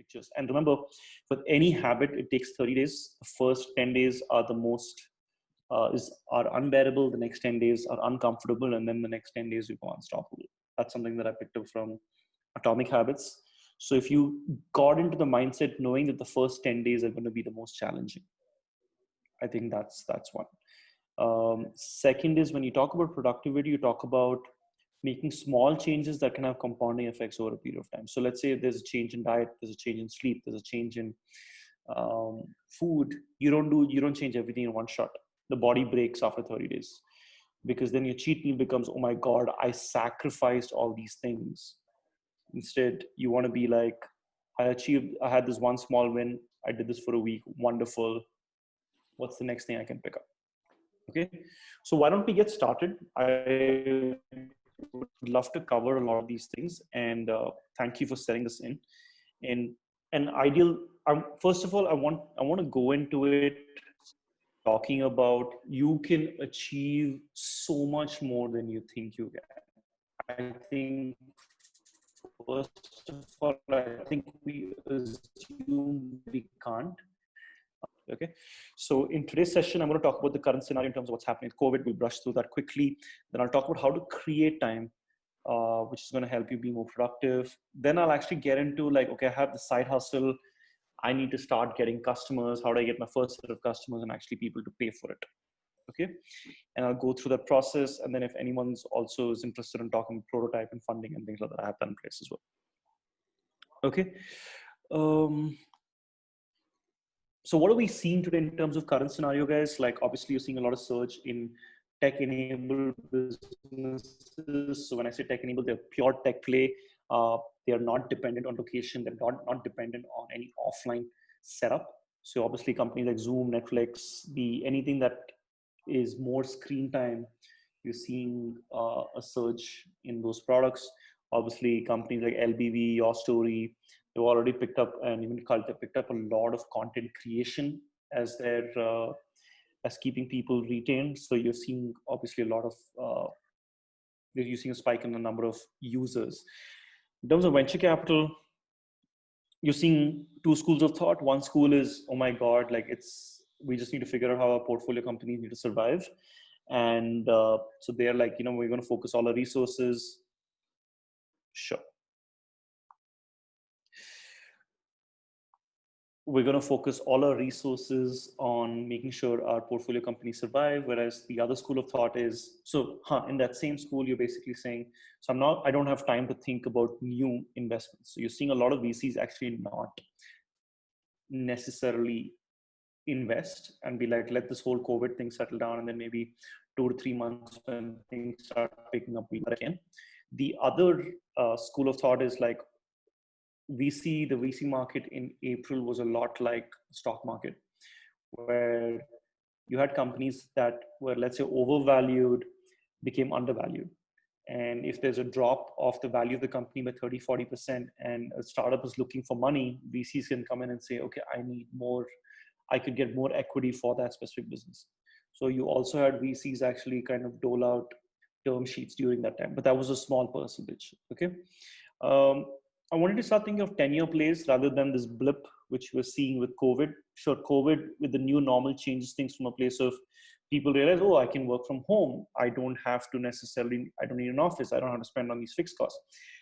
pictures. And remember, for any habit, it takes 30 days. The first 10 days are the most are unbearable. The next 10 days are uncomfortable, and then the next 10 days you go unstoppable. That's something that I picked up from Atomic Habits. So if you got into the mindset knowing that the first 10 days are going to be the most challenging, I think that's one. Second is, when you talk about productivity, you talk about making small changes that can have compounding effects over a period of time. So let's say there's a change in diet, there's a change in sleep, there's a change in food. You don't change everything in one shot. The body breaks after 30 days, because then your cheat meal becomes, oh my God, I sacrificed all these things. Instead, you want to be like, I had this one small win. I did this for a week. Wonderful. What's the next thing I can pick up? Okay. So why don't we get started? I would love to cover a lot of these things, and thank you for setting this in. And an ideal, first of all, I want to go into it talking about you can achieve so much more than you think you can. I think, first of all, I think we assume we can't. Okay, so in today's session, I'm going to talk about the current scenario in terms of what's happening with COVID. We'll brush through that quickly. Then I'll talk about how to create time, which is going to help you be more productive. Then I'll actually get into like, okay, I have the side hustle. I need to start getting customers. How do I get my first set of customers and actually people to pay for it? Okay, and I'll go through that process. And then if anyone's also is interested in talking prototype and funding and things like that, I have that in place as well. Okay. So what are we seeing today in terms of current scenario, guys? Like, obviously you're seeing a lot of surge in tech-enabled businesses. So when I say tech-enabled, they're pure tech play. They are not dependent on location. They're not dependent on any offline setup. So obviously companies like Zoom, Netflix, anything that is more screen time, you're seeing a surge in those products. Obviously companies like LBV, Your Story, they've already picked up, and even Cult have picked up a lot of content creation as their as keeping people retained. So you're seeing obviously a lot of you're seeing a spike in the number of users. In terms of venture capital, you're seeing two schools of thought. One school is, oh my God, like we just need to figure out how our portfolio companies need to survive. And so they're like, we're going to focus all our resources. Sure. We're going to focus all our resources on making sure our portfolio companies survive. Whereas the other school of thought is, in that same school, you're basically saying, I don't have time to think about new investments. So you're seeing a lot of VCs actually not necessarily invest and be like, let this whole COVID thing settle down. And then maybe 2 to 3 months when things start picking up again. The other school of thought is like, the VC market in April was a lot like the stock market, where you had companies that were, let's say, overvalued, became undervalued. And if there's a drop of the value of the company by 30, 40%, and a startup is looking for money, VCs can come in and say, okay, I need more, I could get more equity for that specific business. So you also had VCs actually kind of dole out term sheets during that time, but that was a small percentage. Okay. I wanted to start thinking of 10-year plays rather than this blip, which we're seeing with COVID. Sure, COVID with the new normal changes things from a place of people realize, oh, I can work from home. I don't need an office. I don't have to spend on these fixed costs.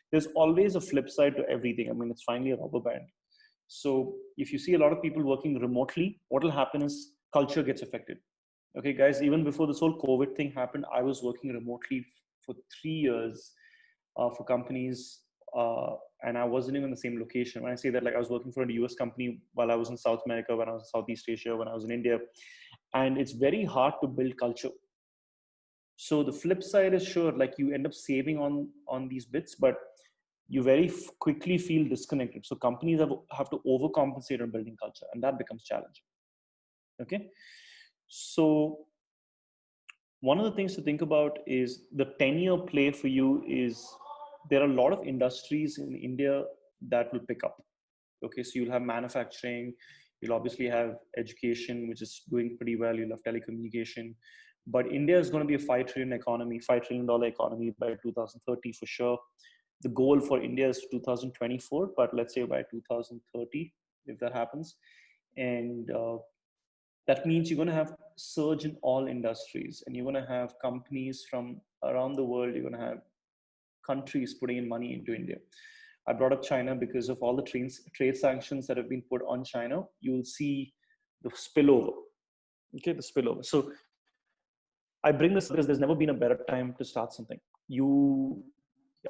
There's always a flip side to everything. I mean, it's finally a rubber band. So if you see a lot of people working remotely, what will happen is culture gets affected. Okay, guys, even before this whole COVID thing happened, I was working remotely for 3 years for companies. And I wasn't even in the same location. When I say that, like, I was working for a US company while I was in South America, when I was in Southeast Asia, when I was in India. And it's very hard to build culture. So the flip side is, sure, like you end up saving on these bits, but you very quickly feel disconnected. So companies have to overcompensate on building culture, and that becomes challenging. Okay. So one of the things to think about is the 10-year play for you is, there are a lot of industries in India that will pick up. Okay, so you'll have manufacturing, you'll obviously have education, which is doing pretty well. You'll have telecommunication, but India is going to be a $5 trillion economy by 2030 for sure. the goal for India is 2024, but let's say by 2030, if that happens. And that means you're going to have surge in all industries, and you're going to have companies from around the world. You're going to have countries putting in money into India. I brought up China because of all the trade sanctions that have been put on China. You'll see the spillover. Okay, the spillover. So I bring this because there's never been a better time to start something.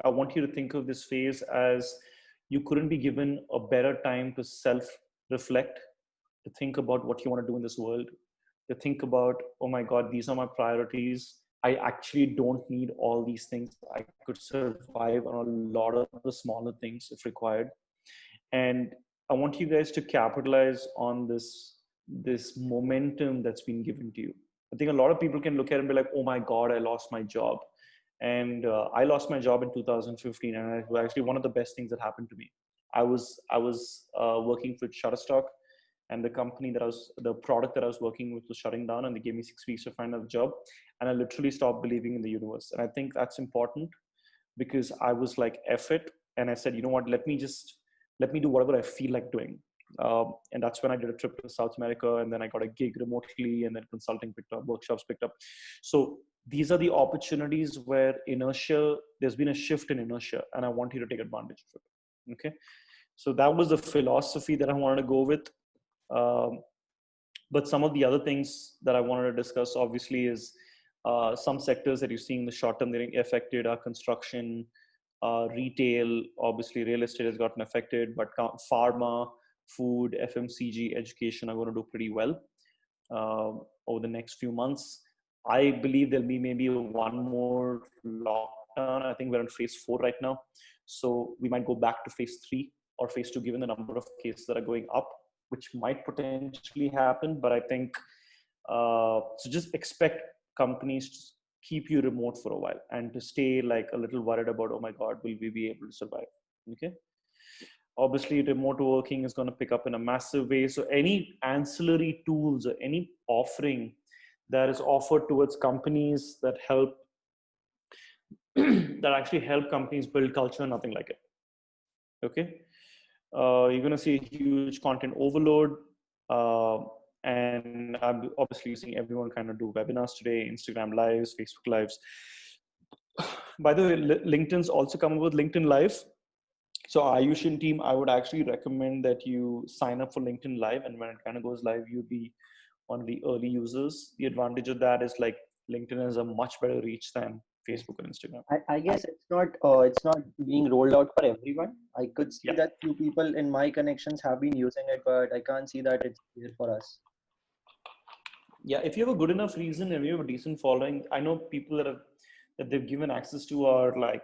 I want you to think of this phase as you couldn't be given a better time to self-reflect, to think about what you want to do in this world, to think about, oh my God, these are my priorities. I actually don't need all these things. I could survive on a lot of the smaller things if required. And I want you guys to capitalize on this momentum that's been given to you. I think a lot of people can look at it and be like, oh my God, I lost my job. And I lost my job in 2015, and it was actually one of the best things that happened to me. I was working with Shutterstock, and the product that I was working with was shutting down, and they gave me 6 weeks to find another job. And I literally stopped believing in the universe. And I think that's important because I was like, F it. And I said, you know what, let me do whatever I feel like doing. And that's when I did a trip to South America, and then I got a gig remotely, and then consulting picked up, workshops picked up. So these are the opportunities where there's been a shift in inertia, and I want you to take advantage of it. Okay. So that was the philosophy that I wanted to go with. But some of the other things that I wanted to discuss, obviously, is some sectors that you're seeing in the short term getting affected are construction, retail. Obviously, real estate has gotten affected, but pharma, food, FMCG, education are going to do pretty well over the next few months. I believe there'll be maybe one more lockdown. I think we're in phase 4 right now. So we might go back to phase 3 or phase 2, given the number of cases that are going up, which might potentially happen. But I think, so just expect companies to keep you remote for a while and to stay like a little worried about, oh my God, will we be able to survive? Okay. Obviously, remote working is going to pick up in a massive way. So any ancillary tools or any offering that is offered towards companies that help, that actually help companies build culture, nothing like it. Okay. You're going to see a huge content overload. And I'm obviously seeing everyone kind of do webinars today, Instagram lives, Facebook lives. By the way, LinkedIn's also come up with LinkedIn Live. So Ayushin team, I would actually recommend that you sign up for LinkedIn Live, and when it kind of goes live, you'll be one of the early users. The advantage of that is like LinkedIn has a much better reach than Facebook and Instagram. I guess it's not being rolled out for everyone. I could see that few people in my connections have been using it, but I can't see that it's here for us. Yeah, if you have a good enough reason and you have a decent following, I know people that they've given access to are like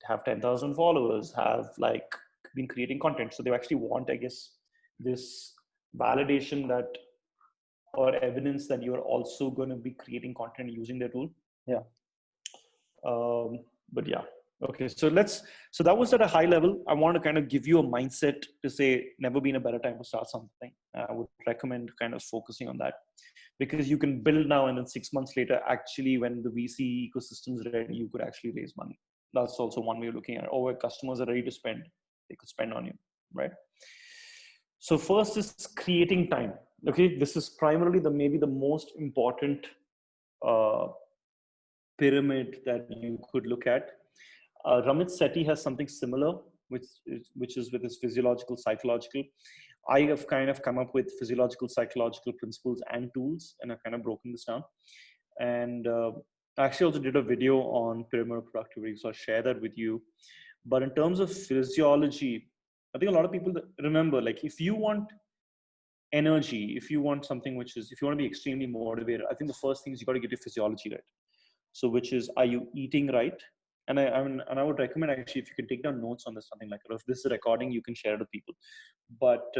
have 10,000 followers, have like been creating content. So they actually want, I guess, this validation that or evidence that you're also going to be creating content using their tool. Yeah. But yeah. Okay. So that was at a high level. I want to kind of give you a mindset to say, never been a better time to start something. I would recommend kind of focusing on that, because you can build now, and then 6 months later, actually, when the VC ecosystem is ready, you could actually raise money. That's also one way of looking at it. Or where customers are ready to spend, they could spend on you, right? So first is creating time. Okay, this is primarily maybe the most important pyramid that you could look at. Ramit Sethi has something similar, which is with his physiological, psychological. I have kind of come up with physiological, psychological principles and tools, and I've kind of broken this down. And I actually also did a video on pyramidal productivity, so I'll share that with you. But in terms of physiology, I think a lot of people remember, like, if you want energy, if you want something if you want to be extremely motivated, I think the first thing is you got to get your physiology right. So, which is, are you eating right? And I would recommend, actually, if you can take down notes on this, something like that. If this is a recording, you can share it with people. But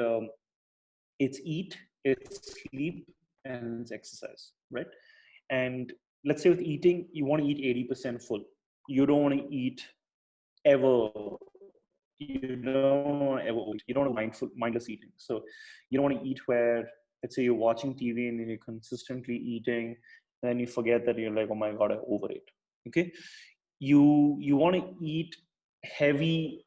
it's eat, it's sleep, and it's exercise, right? And let's say with eating, you want to eat 80% full. You don't want to eat ever. You don't want to ever eat. You don't want mindless eating. So you don't want to eat where, let's say, you're watching TV and then you're consistently eating, and then you forget that you're like, oh my God, I overate. Okay. You want to eat heavy,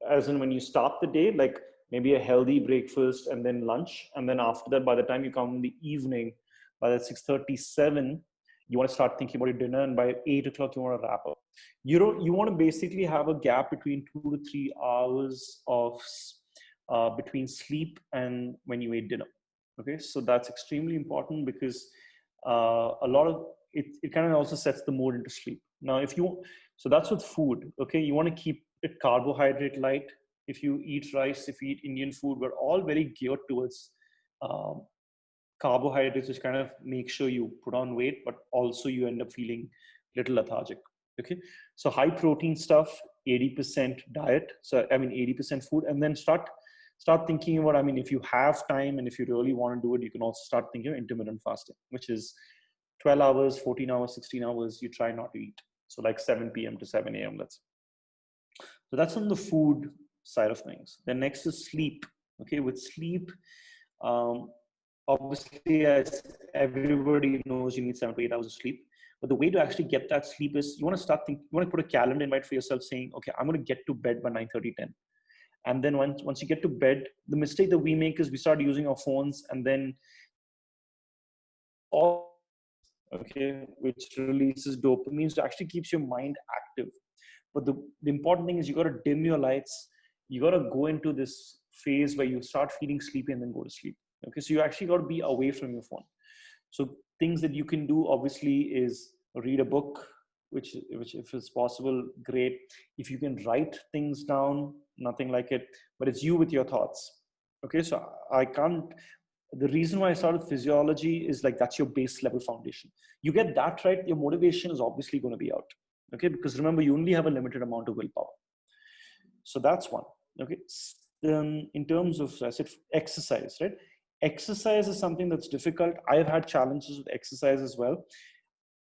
as in when you start the day, like maybe a healthy breakfast and then lunch, and then after that, by the time you come in the evening, by the 6:37, you want to start thinking about your dinner, and by 8 o'clock you want to wrap up. You want to basically have a gap between 2 to 3 hours of between sleep and when you eat dinner. Okay, so that's extremely important because a lot of it kind of also sets the mood into sleep. Now, if you so that's with food. Okay, you want to keep it carbohydrate light. If you eat rice, if you eat Indian food, we're all very geared towards um, carbohydrates, which kind of make sure you put on weight, but also you end up feeling little lethargic. Okay, so high protein stuff, 80% diet. So I mean 80% food, and then start thinking about. I mean, if you have time and if you really want to do it, you can also start thinking of intermittent fasting, which is 12 hours, 14 hours, 16 hours. You try not to eat. So like 7 p.m. to 7 a.m. Let's. So that's on the food side of things. Then next is sleep. Okay, with sleep, um, obviously, as everybody knows, you need 7 to 8 hours of sleep. But the way to actually get that sleep is you want to start thinking, you want to put a calendar invite for yourself saying, okay, I'm going to get to bed by 9:30, 10. And then once you get to bed, the mistake that we make is we start using our phones and then all, okay, which releases dopamine, so actually keeps your mind active. But the important thing is you got to dim your lights. You got to go into this phase where you start feeling sleepy and then go to sleep. Okay, so you actually got to be away from your phone. So things that you can do obviously is read a book, which if it's possible, great. If you can write things down, nothing like it, but it's you with your thoughts. Okay, so I can't. The reason why I started physiology is like that's your base level foundation. You get that right, your motivation is obviously going to be out. Okay, because remember, you only have a limited amount of willpower. So that's one. Okay, then in terms of, I said exercise, right? Exercise is something that's difficult. I've had challenges with exercise as well.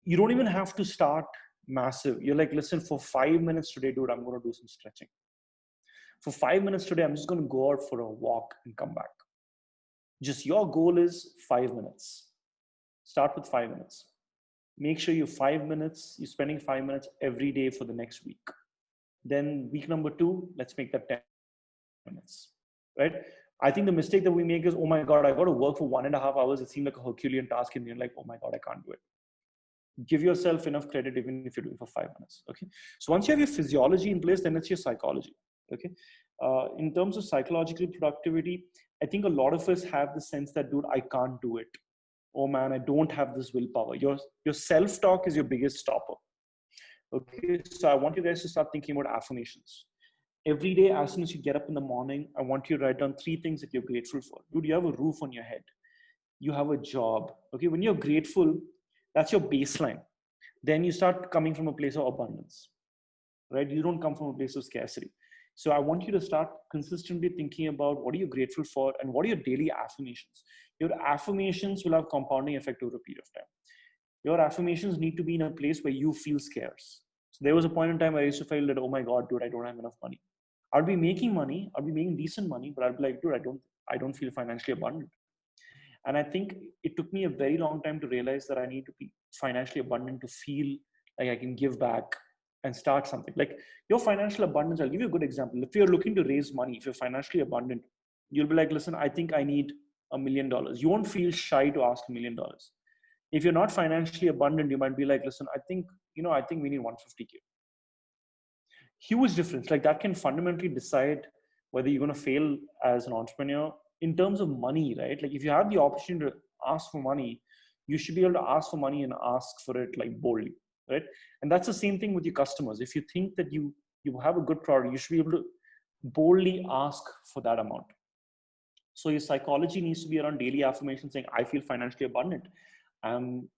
You don't even have to start massive. You're like, listen, for 5 minutes today, dude, I'm going to do some stretching. For 5 minutes today, I'm just going to go out for a walk and come back. Just your goal is 5 minutes. Start with 5 minutes. Make sure you're spending 5 minutes every day for the next week. Then week number 2, let's make that 10 minutes, right? I think the mistake that we make is, oh my God, I got to work for 1.5 hours. It seemed like a Herculean task. And you're like, oh my God, I can't do it. Give yourself enough credit even if you're doing for 5 minutes. Okay. So once you have your physiology in place, then it's your psychology. Okay. In terms of psychological productivity, I think a lot of us have the sense that, dude, I can't do it. Oh man, I don't have this willpower. Your self-talk is your biggest stopper. Okay. So I want you guys to start thinking about affirmations. Every day, as soon as you get up in the morning, I want you to write down 3 things that you're grateful for. Dude, you have a roof on your head. You have a job. Okay. When you're grateful, that's your baseline. Then you start coming from a place of abundance, right? You don't come from a place of scarcity. So I want you to start consistently thinking about what are you grateful for and what are your daily affirmations. Your affirmations will have compounding effect over a period of time. Your affirmations need to be in a place where you feel scarce. So there was a point in time where I used to feel that, oh my God, dude, I don't have enough money. I'd be making money, I'd be making decent money, but I'd be like, dude, I don't feel financially abundant. And I think it took me a very long time to realize that I need to be financially abundant to feel like I can give back and start something. Like your financial abundance, I'll give you a good example. If you're looking to raise money, if you're financially abundant, you'll be like, listen, I think I need $1 million. You won't feel shy to ask $1 million. If you're not financially abundant, you might be like, listen, I think we need 150K. Huge difference. Like that can fundamentally decide whether you're going to fail as an entrepreneur in terms of money, right? Like if you have the opportunity to ask for money, you should be able to ask for money and ask for it like boldly, right? And that's the same thing with your customers. If you think that you have a good product, you should be able to boldly ask for that amount. So your psychology needs to be around daily affirmation saying, I feel financially abundant. I'm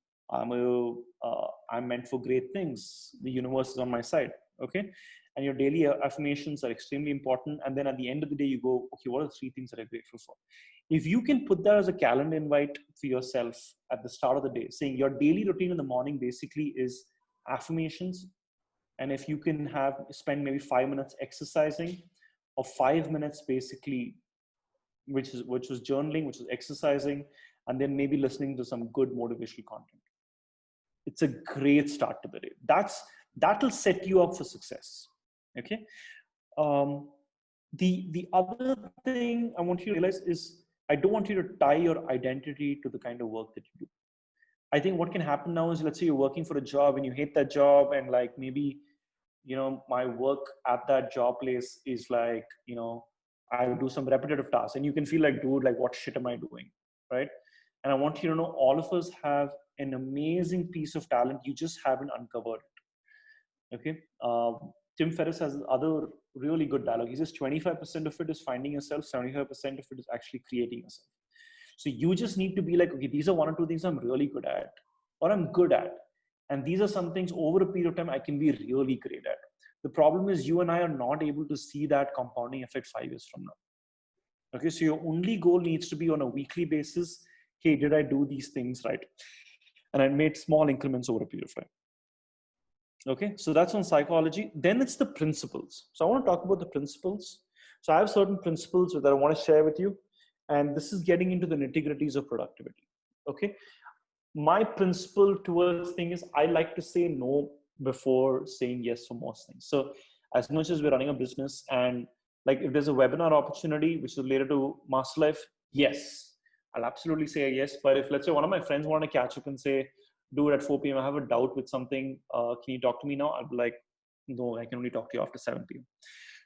meant for great things. The universe is on my side. Okay. And your daily affirmations are extremely important. And then at the end of the day, you go, okay, what are the 3 things that I'm grateful for? If you can put that as a calendar invite for yourself at the start of the day, saying your daily routine in the morning basically is affirmations. And if you can spend maybe 5 minutes exercising or 5 minutes basically, which was journaling, which was exercising, and then maybe listening to some good motivational content. It's a great start to the day. That'll set you up for success. Okay. Um, the other thing I want you to realize is I don't want you to tie your identity to the kind of work that you do. I think what can happen now is, let's say you're working for a job and you hate that job, and like maybe, my work at that job place is like, I do some repetitive tasks, and you can feel like, dude, like what shit am I doing, right? And I want you to know all of us have an amazing piece of talent. You just haven't uncovered it. Okay. Tim Ferriss has other really good dialogue. He says 25% of it is finding yourself, 75% of it is actually creating yourself. So you just need to be like, okay, these are one or two things I'm really good at, or I'm good at. And these are some things over a period of time I can be really great at. The problem is you and I are not able to see that compounding effect 5 years from now. Okay, so your only goal needs to be on a weekly basis. Hey, did I do these things right? And I made small increments over a period of time. Okay, so that's on psychology. Then it's the principles. So I want to talk about the principles. So I have certain principles that I want to share with you. And this is getting into the nitty-gritties of productivity. Okay, my principle towards thing is I like to say no before saying yes for most things. So as much as we're running a business, and like if there's a webinar opportunity which is related to Master Life, yes, I'll absolutely say yes. But if, let's say, one of my friends want to catch up and say, dude, at 4 p.m. I have a doubt with something, can you talk to me now? I'll be like, no, I can only talk to you after 7 p.m.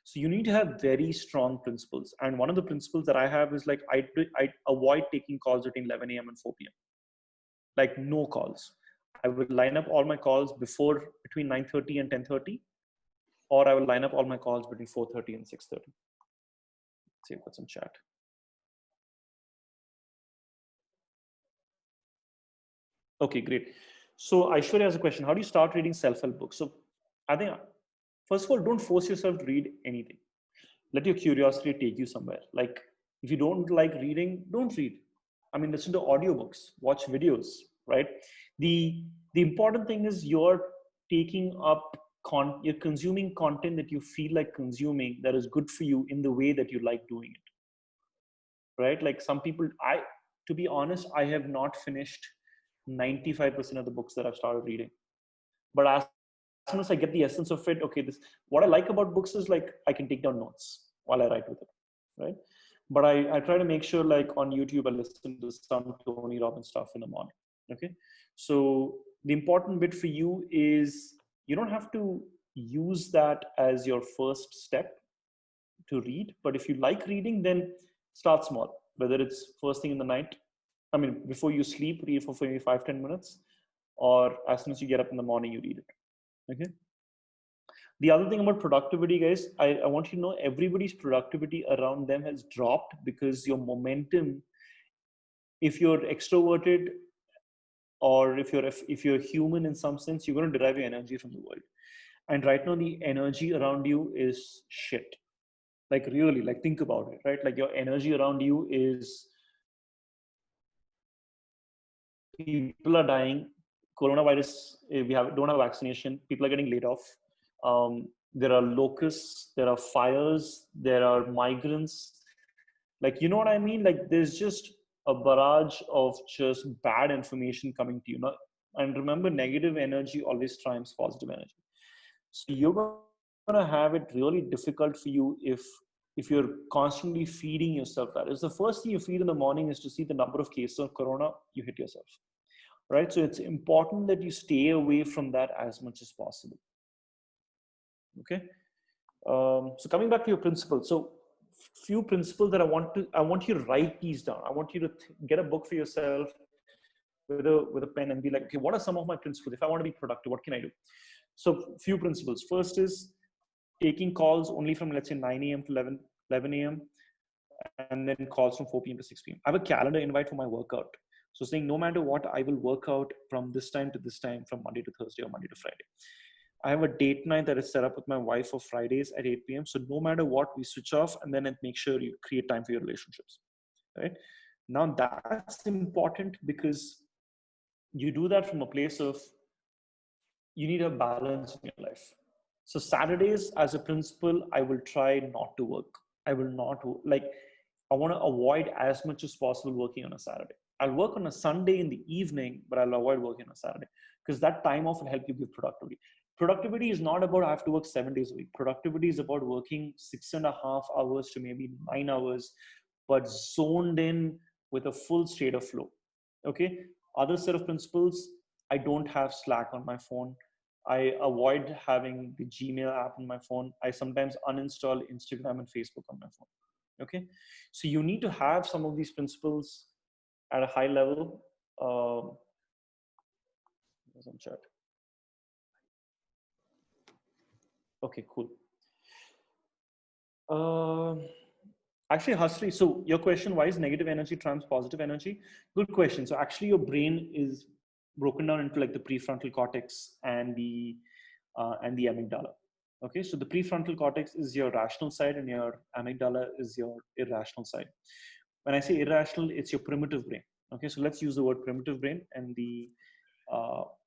So you need to have very strong principles. And one of the principles that I have is like, I avoid taking calls between 11 a.m. and 4 p.m. Like no calls. I would line up all my calls between 9:30 and 10:30, or I will line up all my calls between 4:30 and 6:30. Let's see what's in chat. Okay, great. So Aishwarya has a question. How do you start reading self-help books? So I think, first of all, don't force yourself to read anything. Let your curiosity take you somewhere. Like if you don't like reading, don't read. I mean, listen to audiobooks, watch videos, right? The important thing is you're taking up you're consuming content that you feel like consuming that is good for you in the way that you like doing it, right? Like some people, to be honest, I have not finished 95% of the books that I've started reading. But as soon as I get the essence of it, okay, what I like about books is like I can take down notes while I write with it, right? But I try to make sure, like on YouTube, I listen to some Tony Robbins stuff in the morning. Okay. So the important bit for you is you don't have to use that as your first step to read. But if you like reading, then start small, whether it's first thing in the night. I mean, before you sleep, read for maybe 5-10 minutes, or as soon as you get up in the morning, you read it. Okay. The other thing about productivity, guys, I want you to know everybody's productivity around them has dropped because your momentum, if you're extroverted, or if you're human in some sense, you're going to derive your energy from the world. And right now, the energy around you is shit. Like really, like think about it, right? Like your energy around you is people are dying. Coronavirus, don't have vaccination. People are getting laid off. There are locusts, there are fires, there are migrants. Like, you know what I mean? Like there's just a barrage of just bad information coming to you. And remember, negative energy always triumphs positive energy. So you're going to have it really difficult for you if you're constantly feeding yourself that. It's the first thing you feed in the morning is to see the number of cases of corona, you hit yourself. Right? So it's important that you stay away from that as much as possible. Okay. So coming back to your principles. So few principles that I want you to write these down. I want you to get a book for yourself with a pen and be like, okay, what are some of my principles? If I want to be productive, what can I do? So few principles. First is taking calls only from, let's say, 9 a.m. to 11 a.m. and then calls from 4 p.m. to 6 p.m. I have a calendar invite for my workout. So saying no matter what, I will work out from this time to this time, from Monday to Thursday or Monday to Friday. I have a date night that is set up with my wife for Fridays at 8 p.m. So no matter what, we switch off and then make sure you create time for your relationships. Right? Now that's important because you do that from a place of you need a balance in your life. So Saturdays, as a principle, I will try not to work. I will not I want to avoid as much as possible working on a Saturday. I'll work on a Sunday in the evening, but I'll avoid working on a Saturday because that time off will help you give productivity. productivity is not about I have to work 7 days a week. Productivity is about working 6.5 hours to maybe 9 hours, but zoned in with a full state of flow. Okay. Other set of principles, I don't have Slack on my phone. I avoid having the Gmail app on my phone. I sometimes uninstall Instagram and Facebook on my phone. Okay. So you need to have some of these principles at a high level. Some chat. Okay, cool. Actually, Hasri, so your question, why is negative energy trumps positive energy? Good question. So actually your brain is broken down into like the prefrontal cortex and the amygdala. Okay, so the prefrontal cortex is your rational side and your amygdala is your irrational side. When I say irrational, it's your primitive brain. Okay, so let's use the word primitive brain and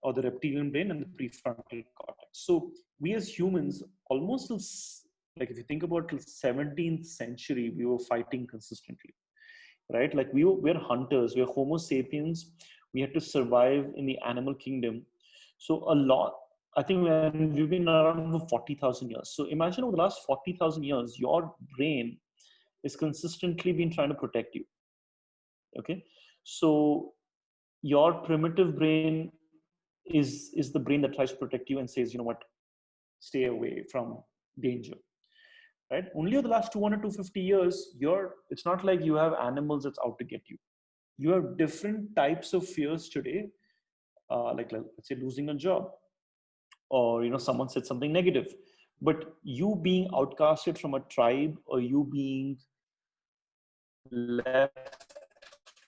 or the reptilian brain and the prefrontal cortex. So we as humans, almost like if you think about till 17th century, we were fighting consistently, right? Like we're hunters, we're Homo sapiens. We had to survive in the animal kingdom. So a lot, I think we've been around for 40,000 years. So imagine over the last 40,000 years, your brain is consistently been trying to protect you. Okay. So your primitive brain is the brain that tries to protect you and says, you know what, stay away from danger, right? Only over the last 200 to 50 years, it's not like you have animals that's out to get you. You have different types of fears today, like let's say losing a job, or someone said something negative. But you being outcasted from a tribe, or you being left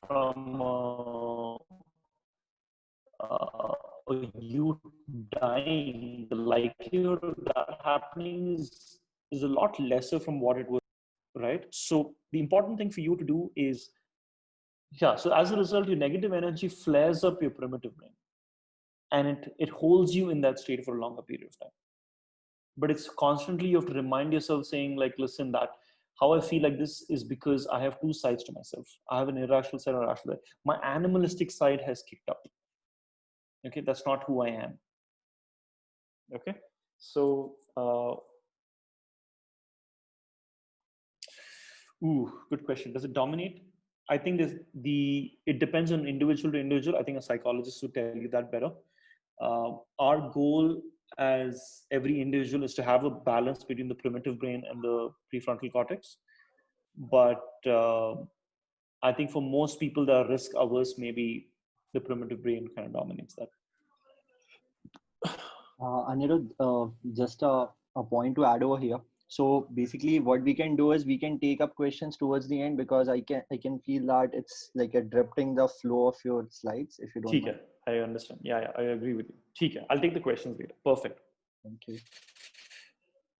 from or you dying, the likelihood of that happening is a lot lesser from what it was, right? So the important thing for you to do is, yeah, so as a result, your negative energy flares up your primitive brain, and it holds you in that state for a longer period of time. But it's constantly, you have to remind yourself saying like, listen, that how I feel like this is because I have two sides to myself. I have an irrational side or a rational side. My animalistic side has kicked up. Okay, that's not who I am. Okay, so good question. Does it dominate? I think it depends on individual to individual. I think a psychologist would tell you that better. Our goal as every individual is to have a balance between the primitive brain and the prefrontal cortex. But I think for most people that are risk averse, maybe the primitive brain kind of dominates that. Anirudh, just a point to add over here. So basically, what we can do is we can take up questions towards the end, because I can feel that it's like drifting the flow of your slides. If you don't mind. I understand. Yeah, I agree with you. I'll take the questions later. Perfect. Thank you.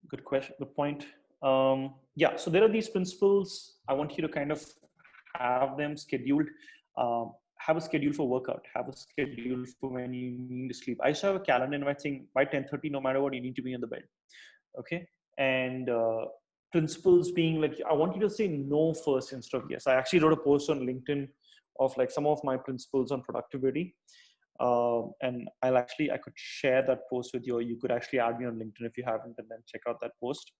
Good question. Good point. Yeah, so there are these principles. I want you to kind of have them scheduled. Have a schedule for workout. Have a schedule for when you need to sleep. I used to have a calendar inviting by 10:30, no matter what, you need to be in the bed. Okay. And principles being like, I want you to say no first instead of yes. I actually wrote a post on LinkedIn of like some of my principles on productivity. And I could share that post with you, or you could actually add me on LinkedIn if you haven't, and then check out that post.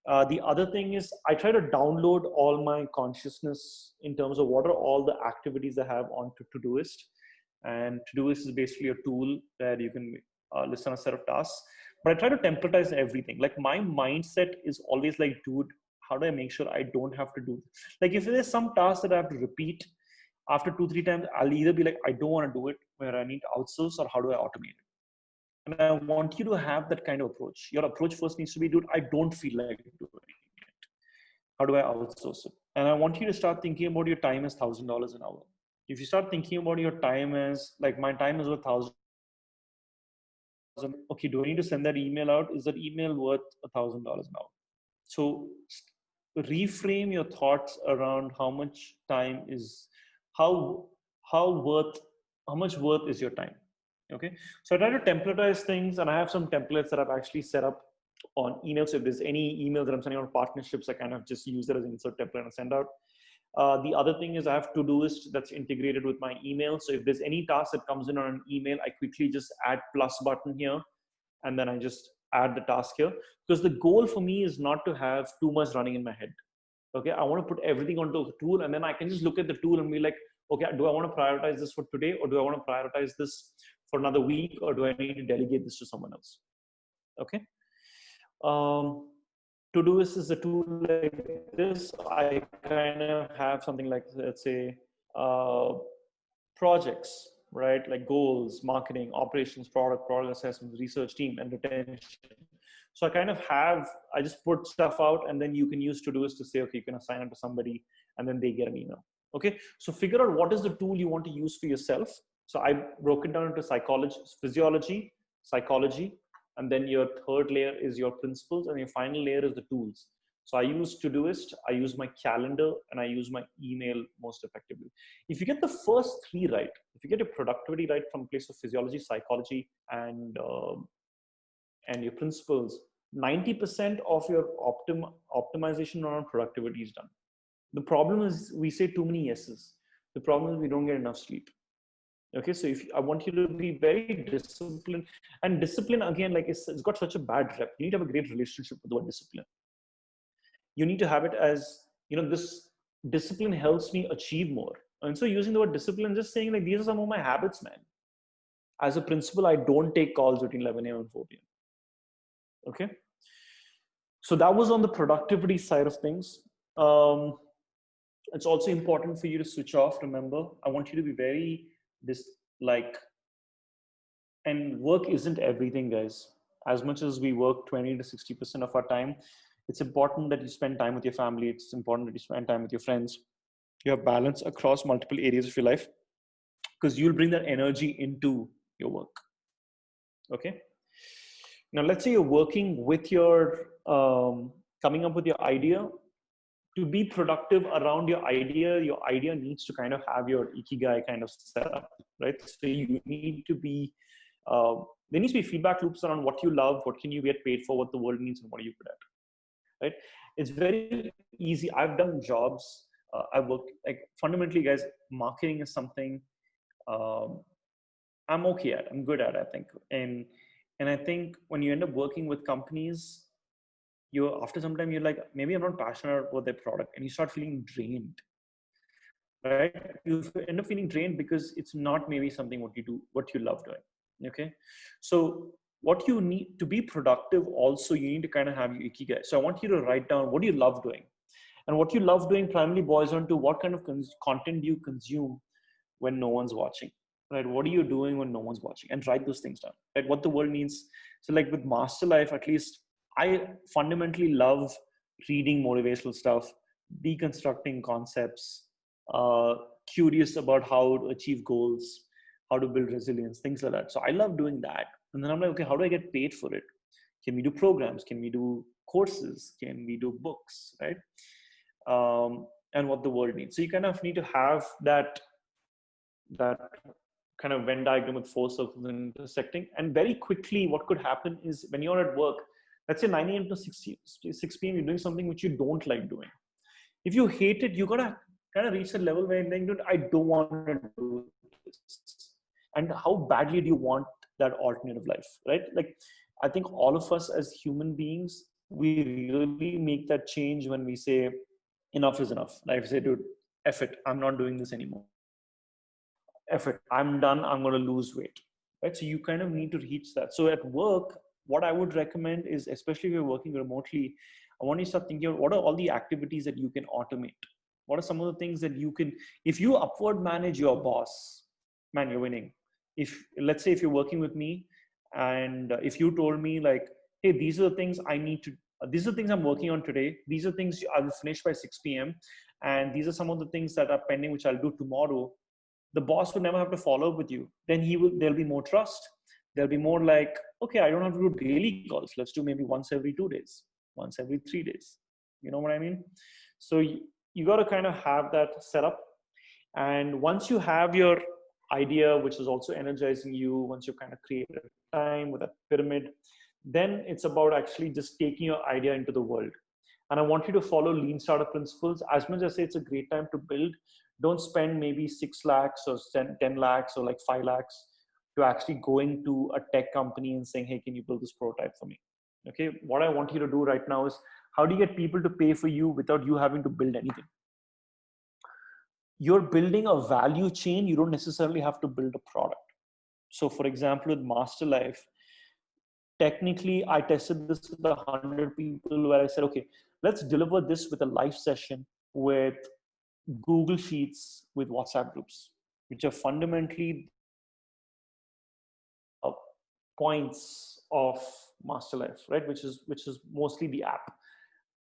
The other thing is I try to download all my consciousness in terms of what are all the activities I have on Todoist. And Todoist is basically a tool where you can list on a set of tasks. But I try to templatize everything. Like my mindset is always like, dude, how do I make sure I don't have to do this? Like if there's some task that I have to repeat after 2-3 times, I'll either be like, I don't want to do it, where I need to outsource, or how do I automate it? And I want you to have that kind of approach. Your approach first needs to be, dude, I don't feel like doing it. How do I outsource it? And I want you to start thinking about your time as $1,000 an hour. If you start thinking about your time as like, my time is worth 1,000. Okay, do I need to send that email out? Is that email worth $1,000 an hour? So reframe your thoughts around how much time is, how much worth is your time. Okay, so I try to templatize things, and I have some templates that I've actually set up on email. So if there's any email that I'm sending out partnerships, I kind of just use it as an insert template and send out. The other thing is I have Todoist that's integrated with my email. So if there's any task that comes in on an email, I quickly just add plus button here, and then I just add the task here, because the goal for me is not to have too much running in my head. Okay, I want to put everything onto the tool, and then I can just look at the tool and be like, okay, do I want to prioritize this for today, or do I want to prioritize this for another week, or do I need to delegate this to someone else? Okay. Todoist is a tool like this. I kind of have something like, let's say, projects, right? Like goals, marketing, operations, product assessment, research team, and retention. So I kind of have, I just put stuff out, and then you can use Todoist to say, okay, you can assign it to somebody, and then they get an email. Okay, so figure out what is the tool you want to use for yourself. So I broke it down into psychology, physiology, psychology, and then your third layer is your principles, and your final layer is the tools. So I use Todoist, I use my calendar, and I use my email most effectively. If you get the first three right, if you get your productivity right from a place of physiology, psychology, and your principles, 90% of your optimization around productivity is done. The problem is we say too many yeses. The problem is we don't get enough sleep. Okay, so if I want you to be very disciplined, and discipline again, like it's got such a bad rep. You need to have a great relationship with the word discipline. You need to have it as, this discipline helps me achieve more. And so using the word discipline, just saying like, these are some of my habits, man. As a principal, I don't take calls between 11 a.m. and 4 p.m. Okay. So that was on the productivity side of things. It's also important for you to switch off. Remember, I want you to be very and work isn't everything, guys. As much as we work 20 to 60% of our time, it's important that you spend time with your family. It's important that you spend time with your friends. You have balance across multiple areas of your life, because you'll bring that energy into your work. Okay. Now, let's say you're working with your, coming up with your idea. To be productive around your idea needs to kind of have your ikigai kind of set up, right? So you need to be, there needs to be feedback loops around what you love, what can you get paid for, what the world needs, and what are you good at, right? It's very easy. I've done jobs. I've worked, like, fundamentally, guys, marketing is something I'm okay at. I'm good at, I think. And I think when you end up working with companies, after some time, you're like, maybe I'm not passionate about their product, and you start feeling drained, right? You end up feeling drained because it's not maybe something what you love doing. Okay. So what you need to be productive, also, you need to kind of have your ikigai. So I want you to write down what do you love doing. And what you love doing primarily boils down to what kind of content you consume when no one's watching, right? What are you doing when no one's watching? And write those things down, right? What the world needs. So like with Master Life, at least I fundamentally love reading motivational stuff, deconstructing concepts, curious about how to achieve goals, how to build resilience, things like that. So I love doing that. And then I'm like, okay, how do I get paid for it? Can we do programs? Can we do courses? Can we do books, right? And what the world needs. So you kind of need to have that kind of Venn diagram with four circles intersecting. And very quickly, what could happen is when you're at work, let's say 9 a.m. to 6 p.m., you're doing something which you don't like doing. If you hate it, you gotta kind of reach a level where you're like, I don't want to do this. And how badly do you want that alternative life, right? Like, I think all of us as human beings, we really make that change when we say, enough is enough. Like I say, dude, F it, I'm not doing this anymore. F it, I'm done, I'm going to lose weight, right? So you kind of need to reach that. So at work, what I would recommend is, especially if you're working remotely, I want you to start thinking about what are all the activities that you can automate? What are some of the things that you can, if you upward manage your boss, man, you're winning. Let's say if you're working with me, and if you told me like, hey, these are the things I need to, these are the things I'm working on today. These are things I will finish by 6 p.m. And these are some of the things that are pending, which I'll do tomorrow. The boss would never have to follow up with you. Then there'll be more trust. There'll be more like, okay, I don't have to do daily calls. Let's do maybe once every 2 days, once every 3 days. You know what I mean? So you got to kind of have that set up. And once you have your idea, which is also energizing you, once you kind of create a time with a pyramid, then it's about actually just taking your idea into the world. And I want you to follow lean startup principles. As much as I say it's a great time to build, don't spend maybe 6 lakhs or 10 lakhs or like 5 lakhs. to actually going to a tech company and saying, hey, can you build this prototype for me? Okay, what I want you to do right now is, how do you get people to pay for you without you having to build anything? You're building a value chain. You don't necessarily have to build a product. So for example, with Masterlife, technically I tested this with 100 people where I said, okay, let's deliver this with a live session with Google Sheets with WhatsApp groups, which are fundamentally points of Masterlife, right? Which is mostly the app.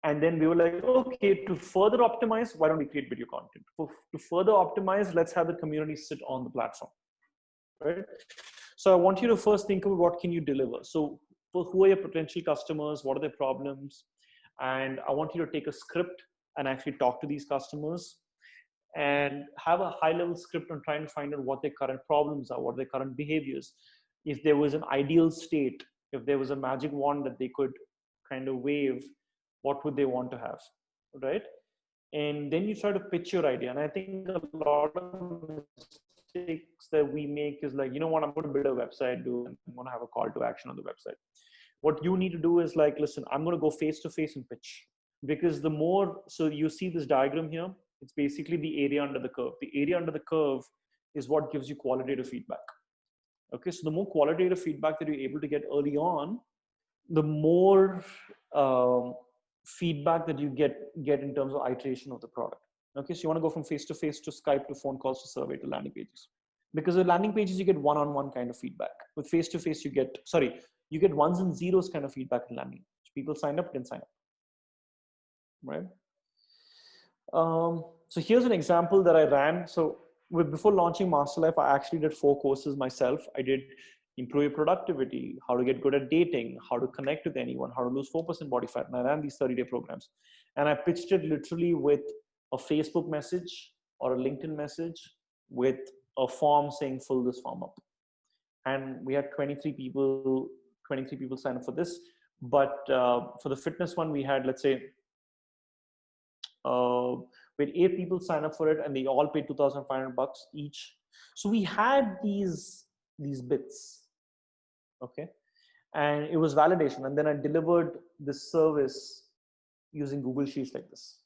And then we were like, okay, to further optimize, why don't we create video content? To further optimize, let's have the community sit on the platform, right? So I want you to first think of what can you deliver. So who are your potential customers? What are their problems? And I want you to take a script and actually talk to these customers and have a high level script on trying to find out what their current problems are, what their current behaviors. If there was an ideal state, if there was a magic wand that they could kind of wave, what would they want to have, right? And then you try to pitch your idea. And I think a lot of mistakes that we make is like, you know what, I'm going to build a website, and I'm going to have a call to action on the website. What you need to do is like, listen, I'm going to go face to face and pitch. Because the more, so you see this diagram here, it's basically the area under the curve. The area under the curve is what gives you qualitative feedback. Okay, so the more qualitative feedback that you're able to get early on, the more feedback that you get in terms of iteration of the product. Okay, so you want to go from face to face to Skype to phone calls to survey to landing pages. Because with landing pages, you get one-on-one kind of feedback. With face to face, you get ones and zeros kind of feedback in landing. People signed up, didn't sign up, right? So here's an example that I ran. So before launching Masterlife, I actually did 4 courses myself. I did improve your productivity, how to get good at dating, how to connect with anyone, how to lose 4% body fat. And I ran these 30-day programs. And I pitched it literally with a Facebook message or a LinkedIn message with a form saying, fill this form up. And we had 23 people sign up for this. But for the fitness one, we had, let's say, we had 8 people sign up for it, and they all paid $2,500 each. So we had these bits, okay, and it was validation. And then I delivered this service using Google Sheets like this.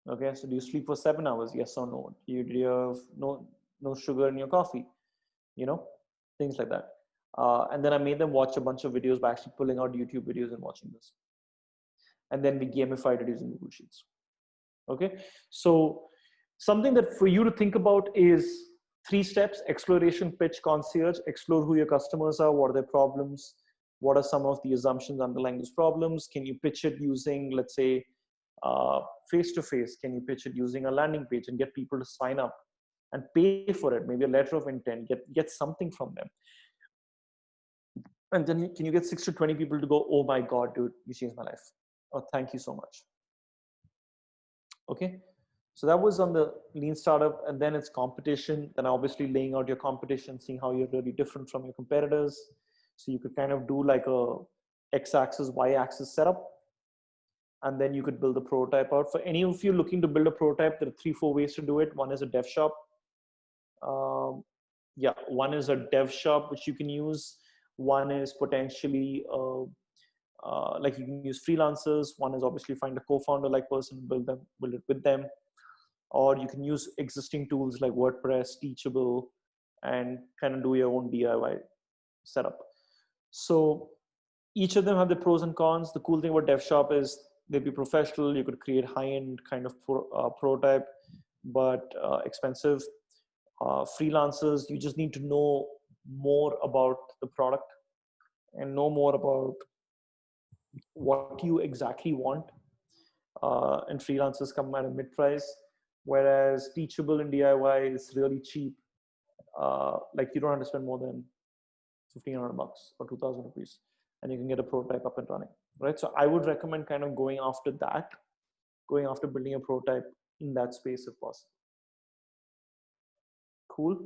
Okay, so do you sleep for 7 hours? Yes or no? Do you have no sugar in your coffee? You know, things like that. And then I made them watch a bunch of videos by actually pulling out YouTube videos and watching this. And then we gamified it using Google Sheets. Okay, so something that for you to think about is 3 steps: exploration, pitch, concierge. Explore who your customers are, what are their problems, what are some of the assumptions underlying those problems. Can you pitch it using, let's say, face-to-face? Can you pitch it using a landing page and get people to sign up and pay for it? Maybe a letter of intent, get something from them. And then can you get 6 to 20 people to go, oh my God, dude, you changed my life. Oh, thank you so much. Okay, so that was on the lean startup. And then it's competition. Then obviously laying out your competition, seeing how you're really different from your competitors. So you could kind of do like a x-axis, y-axis setup. And then you could build a prototype out. For any of you looking to build a prototype, there are 3-4 ways to do it. One is a dev shop. One is a dev shop, which you can use. One is potentially like you can use freelancers. One is obviously find a co-founder like person, build it with them. Or you can use existing tools like WordPress, Teachable, and kind of do your own DIY setup. So each of them have the pros and cons. The cool thing about dev shop is they'd be professional. You could create high-end kind of prototype, but expensive. Freelancers, you just need to know more about the product and know more about what you exactly want. And freelancers come at a mid-price, whereas Teachable and DIY is really cheap. Like you don't have to spend more than $1,500 or 2,000 rupees, and you can get a prototype up and running, right? So I would recommend kind of going after building a prototype in that space if possible. Cool.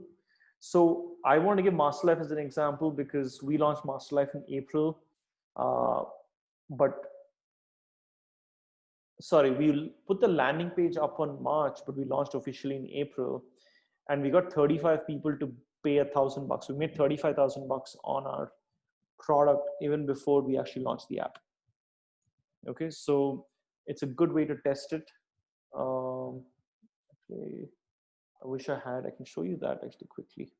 So I want to give Masterlife as an example because we launched Masterlife in April, we'll put the landing page up on March, but we launched officially in April, and we got 35 people to pay $1,000. We made $35,000 on our product even before we actually launched the app. Okay, so it's a good way to test it. Okay, I wish I can show you that actually quickly.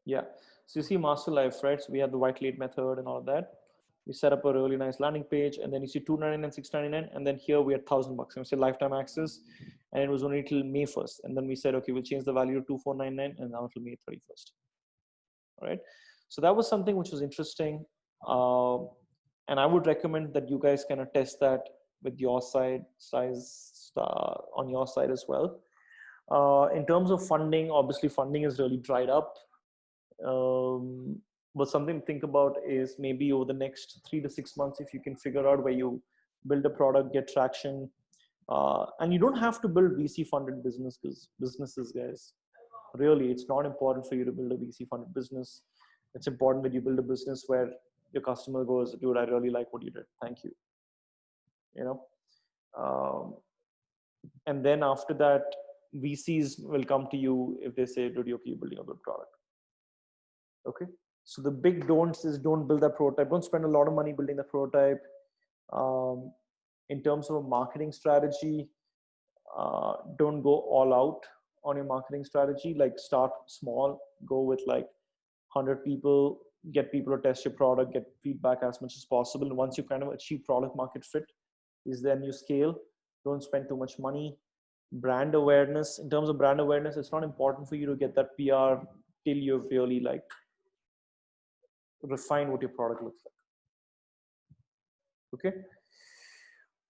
Yeah, so you see Master Life, right? So we have the white lead method and all of that. We set up a really nice landing page, and then you see $299, $699, and then here we had $1,000. And we said lifetime access, and it was only till May 1st. And then we said, okay, we'll change the value to 2,499, and now till May 31st. All right. So that was something which was interesting, and I would recommend that you guys kind of test that with your size on your side as well. In terms of funding, obviously funding is really dried up. But something to think about is maybe over the next 3 to 6 months, if you can figure out where you build a product, get traction, and you don't have to build VC funded businesses, guys. Really, it's not important for you to build a VC funded business. It's important that you build a business where your customer goes, dude, I really like what you did. Thank you. You know, and then after that, VCs will come to you if they say, dude, okay, you're building a good product. Okay. So the big don'ts is don't build that prototype. Don't spend a lot of money building the prototype. In terms of a marketing strategy, don't go all out on your marketing strategy. Like start small, go with like 100 people, get people to test your product, get feedback as much as possible. And once you kind of achieve product market fit, is then you scale. Don't spend too much money. Brand awareness. In terms of brand awareness, it's not important for you to get that PR till you've really like refine what your product looks like. Okay,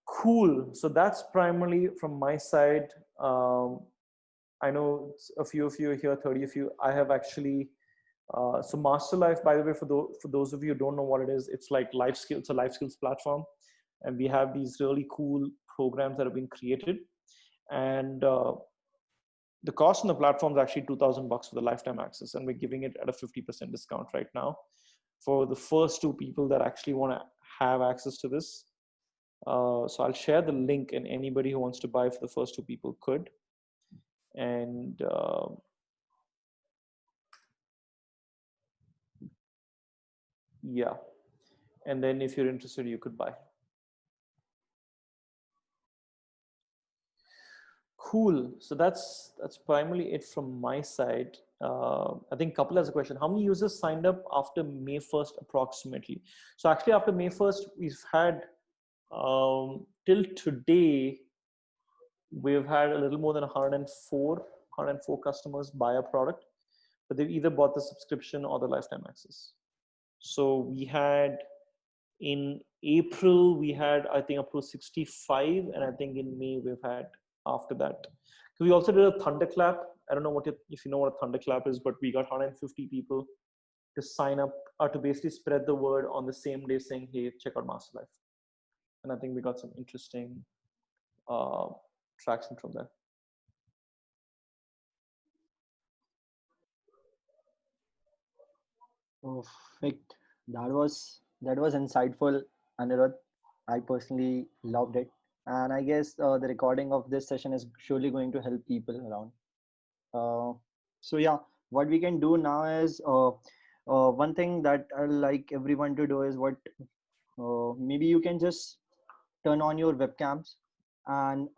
cool. So that's primarily from my side. I know a few of you are here, 30 of you. I have actually so Master Life, by the way, for those of you who don't know what it is, it's like life skills. It's a life skills platform, and we have these really cool programs that have been created. And the cost on the platform is actually $2,000 for the lifetime access, and we're giving it at a 50% discount right now for the first 2 people that actually want to have access to this. So I'll share the link, and anybody who wants to buy for the first 2 people could. And yeah, and then if you're interested, you could buy. Cool. So that's primarily it from my side. I think Kapil has a question. How many users signed up after May 1st approximately? So actually after May 1st, we've had till today, we've had a little more than 104 customers buy a product, but they've either bought the subscription or the lifetime access. So we had in April, we had, I think, up to 65, and I think in May we've had after that. We also did a thunderclap. I don't know if you know what a thunderclap is, but we got 150 people to sign up or to basically spread the word on the same day saying, hey, check out Master Life. And I think we got some interesting traction from that. Perfect. That was insightful, Anirudh. I personally loved it, and I guess the recording of this session is surely going to help people around. So yeah, what we can do now is one thing that I like everyone to do is what maybe you can just turn on your webcams, and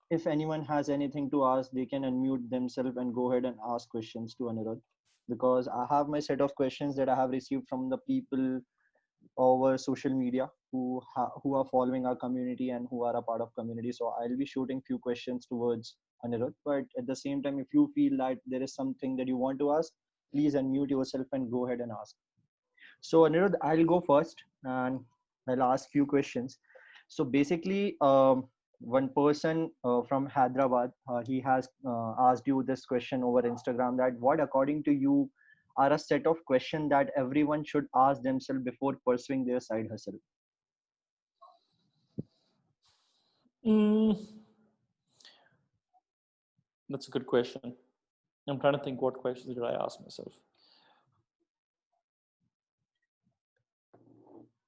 if anyone has anything to ask, they can unmute themselves and go ahead and ask questions to Anirudh, because I have my set of questions that I have received from the people over social media who are following our community and who are a part of community. So I'll be shooting few questions towards Anirudh, but at the same time, if you feel that there is something that you want to ask, please unmute yourself and go ahead and ask. So Anirudh, I'll go first and I'll ask few questions. So basically, one person from Hyderabad, he has asked you this question over Instagram, that what according to you are a set of questions that everyone should ask themselves before pursuing their side hustle? That's a good question. I'm trying to think what questions did I ask myself.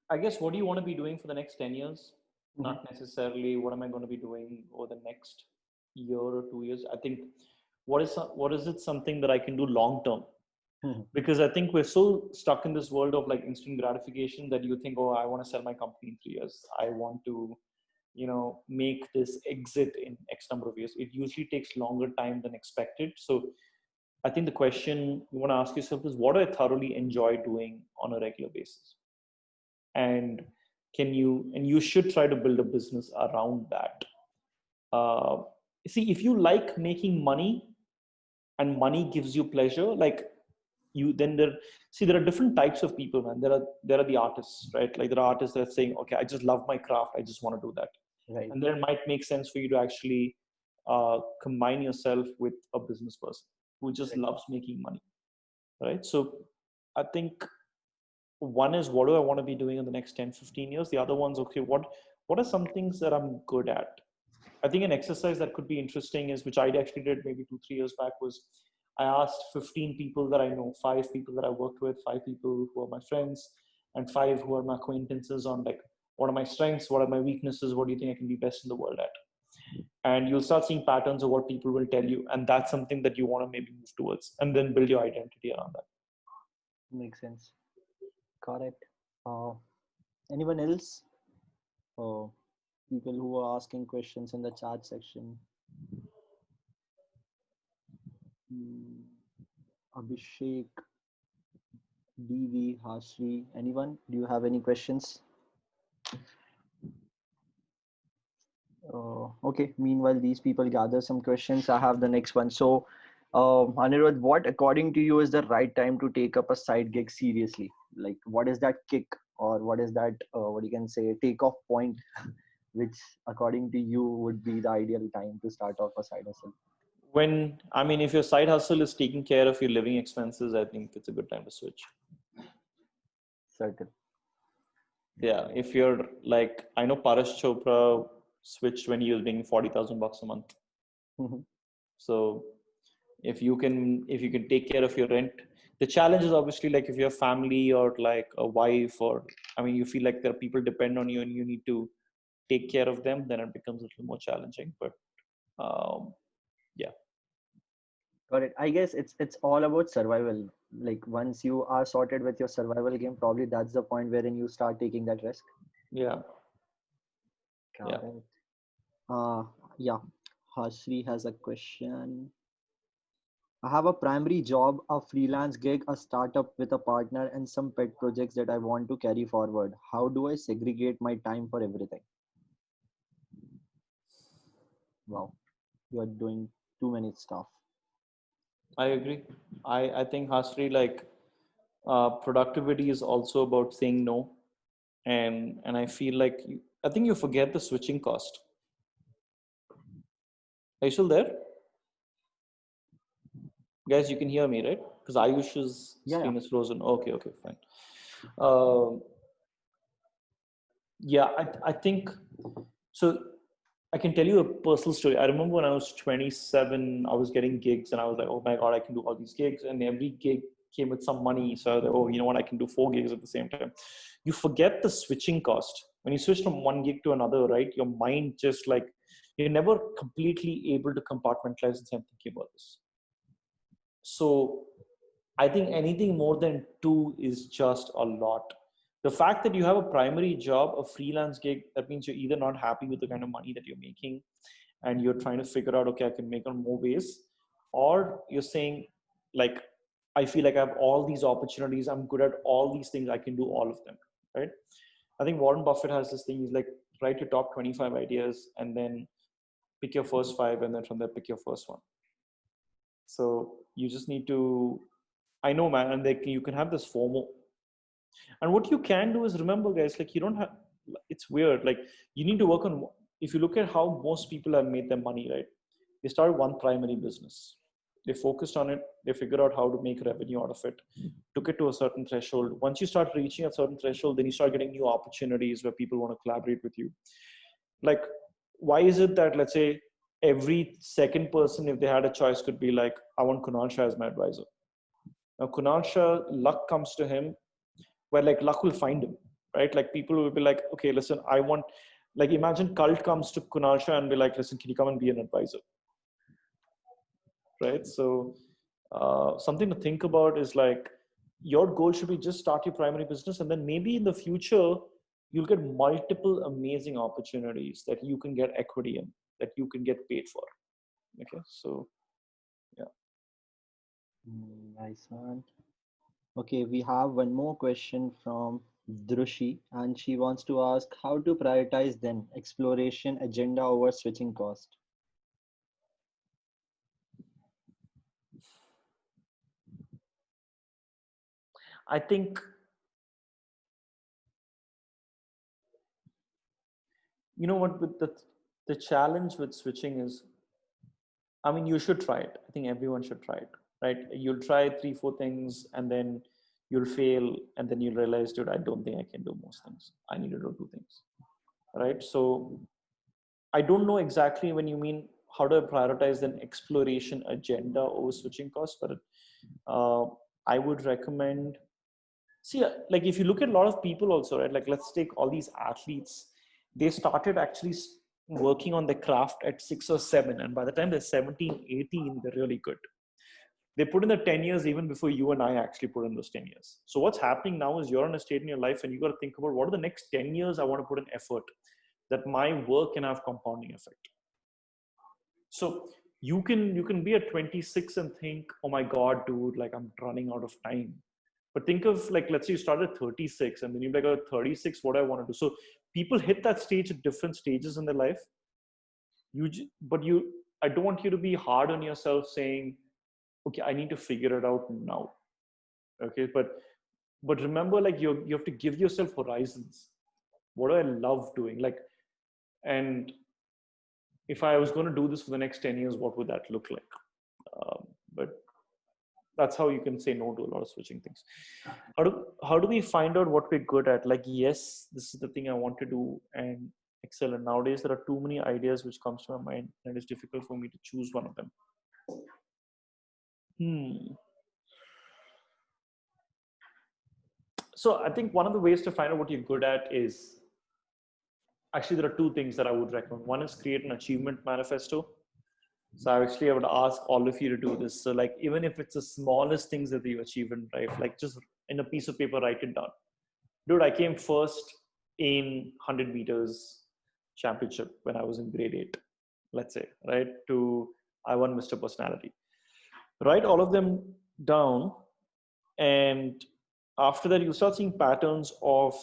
I guess, what do you want to be doing for the next 10 years? not necessarily what am I going to be doing over the next year or 2 years. I think what is it something that I can do long term? Mhm. Because I think we're so stuck in this world of like instant gratification that you think, oh, I want to sell my company in 3 years. I want to, make this exit in X number of years. It usually takes longer time than expected. So I think the question you want to ask yourself is, what do I thoroughly enjoy doing on a regular basis? And you should try to build a business around that. Uh, See, if you like making money and money gives you pleasure, like you then there are different types of people, man. There are the artists, right? Like there are artists that are saying, okay, I just love my craft, I just want to do that. Right. And then it might make sense for you to actually combine yourself with a business person who just Right. loves making money, right? So I think one is, what do I want to be doing in the next 10-15 years? The other one's, okay, what are some things that I'm good at? I think an exercise that could be interesting is, which I actually did maybe 2-3 years back, was I asked 15 people that I know, 5 people that I worked with, 5 people who are my friends, and 5 who are my acquaintances, on like, what are my strengths, what are my weaknesses, what do you think I can be best in the world at? And you'll start seeing patterns of what people will tell you, and that's something that you want to maybe move towards, and then build your identity around that. Makes sense. Correct. Anyone else? People who are asking questions in the chat section. Hmm. Abhishek, DV, Hashri. Anyone? Do you have any questions? Okay. Meanwhile, these people gather some questions. I have the next one. So, Anirudh, what according to you is the right time to take up a side gig seriously? Like, what is that kick, or what is that, what you can say, takeoff point, which according to you would be the ideal time to start off a side hustle? If your side hustle is taking care of your living expenses, I think it's a good time to switch. Certain. Yeah, if you're like, I know Paras Chopra switched when he was making $40,000 a month. Mhm. So if you can take care of your rent, the challenge is obviously, like, if you have family or like a wife, or you feel like there are people depend on you and you need to take care of them, then it becomes a little more challenging. But yeah. Got it. I guess it's all about survival. Like once you are sorted with your survival game, probably that's the point wherein you start taking that risk. Yeah. Got it. Yeah. Hashri has a question. I have a primary job, a freelance gig, a startup with a partner, and some pet projects that I want to carry forward. How do I segregate my time for everything? Wow, you are doing too many stuff. I agree. I think, Hasri, like, productivity is also about saying no, and I feel like I think you forget the switching cost. Are you still there, guys? You can hear me, right? Because Ayush's Yeah, yeah. screen is frozen. Okay, fine. Um yeah, I think so. I can tell you a personal story. I remember when I was 27, I was getting gigs and I was like, oh my God, I can do all these gigs. And every gig came with some money. So I was like, oh, you know what? I can do 4 gigs at the same time. You forget the switching cost. When you switch from one gig to another, right? Your mind just, like, you're never completely able to compartmentalize and say, I'm thinking about this. So I think anything more than 2 is just a lot. The fact that you have a primary job, a freelance gig, that means you're either not happy with the kind of money that you're making and you're trying to figure out, okay, I can make on more ways, or you're saying, like, I feel like I have all these opportunities, I'm good at all these things, I can do all of them, right? I think Warren Buffett has this thing, he's like, write your top 25 ideas and then pick your first 5, and then from there pick your first one. So you just need to, I know, man, and like, you can have this FOMO. And what you can do is, remember, guys, like, you don't have, it's weird. Like, you need to work on, if you look at how most people have made their money, right? They started one primary business. They focused on it. They figured out how to make revenue out of it, took it to a certain threshold. Once you start reaching a certain threshold, then you start getting new opportunities where people want to collaborate with you. Like, why is it that, let's say, every second person, if they had a choice, could be like, I want Kunal Shah as my advisor. Now, Kunal Shah, luck comes to him, where, like, luck will find him, right? Like, people will be like, okay, listen, I want, Like imagine Cult comes to Kunal Shah and be like, listen, can you come and be an advisor? Right? So something to think about is like, your goal should be just start your primary business, and then maybe in the future, you'll get multiple amazing opportunities that you can get equity in, that you can get paid for. Okay. So yeah. Nice one. Okay, we have one more question from Drushi, and she wants to ask how to prioritize then exploration agenda over switching cost. I think, you know what, with the challenge with switching is, I mean, you should try it. I think everyone should try it, right? You'll try 3, 4 things, and then you'll fail, and then you'll realize, dude, I don't think I can do most things. I need to do 2 things, right? So I don't know exactly when you mean how to prioritize an exploration agenda over switching costs, but uh, I would recommend. See, like if you look at a lot of people also, right? Like let's take all these athletes. They started actually working on their craft at 6 or 7. And by the time they're 17, 18, they're really good. They put in the 10 years even before you and I actually put in those 10 years. So what's happening now is you're in a state in your life and you got to think about what are the next 10 years I want to put in effort that my work can have compounding effect. So you can be at 26 and think, oh my God, dude, like I'm running out of time. But think of like, let's say you start at 36 and then you're like, oh, 36, what do I want to do? So people hit that stage at different stages in their life. I don't want you to be hard on yourself saying, okay, I need to figure it out now. Okay. But remember, like you have to give yourself horizons. What do I love doing? Like, and if I was going to do this for the next 10 years, what would that look like? But that's how you can say no to a lot of switching things. How do we find out what we're good at? Like, yes, this is the thing I want to do and excel. And nowadays there are too many ideas which comes to my mind, and it's difficult for me to choose one of them. So I think one of the ways to find out what you're good at is, actually there are 2 things that I would recommend. One is create an achievement manifesto. So I would ask all of you to do this. So like, even if it's the smallest things that you achieve in life, like just in a piece of paper, write it down. Dude, I came first in 100 meters championship when I was in grade 8, let's say, right? I won Mr. Personality. Write all of them down. And after that, you start seeing patterns of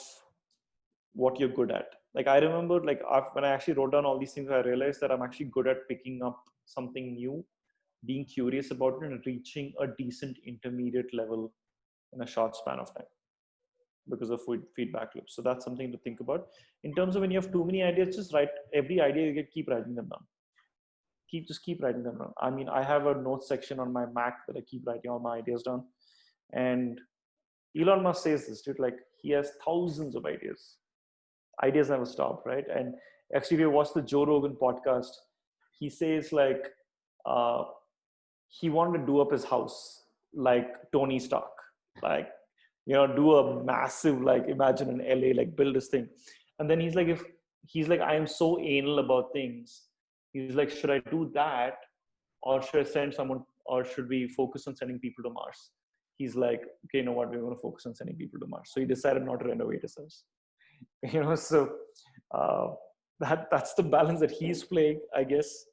what you're good at. Like I remember, like when I actually wrote down all these things, I realized that I'm actually good at picking up something new, being curious about it, and reaching a decent intermediate level in a short span of time because of feedback loops. So that's something to think about. In terms of when you have too many ideas, just write every idea you get, keep writing them down. Keep writing them down. I mean, I have a notes section on my Mac that I keep writing all my ideas down. And Elon Musk says this, dude, like he has thousands of ideas. Ideas never stop, right? And actually, if you watch the Joe Rogan podcast, he says like he wanted to do up his house like Tony Stark, like do a massive, like imagine in LA, like build this thing. And then he's like, I am so anal about things. He's like, should I do that, or should I send someone, or should we focus on sending people to Mars? He's like, okay, you know what, we're going to focus on sending people to Mars. So he decided not to renovate his house. So that's the balance that he's playing, I guess.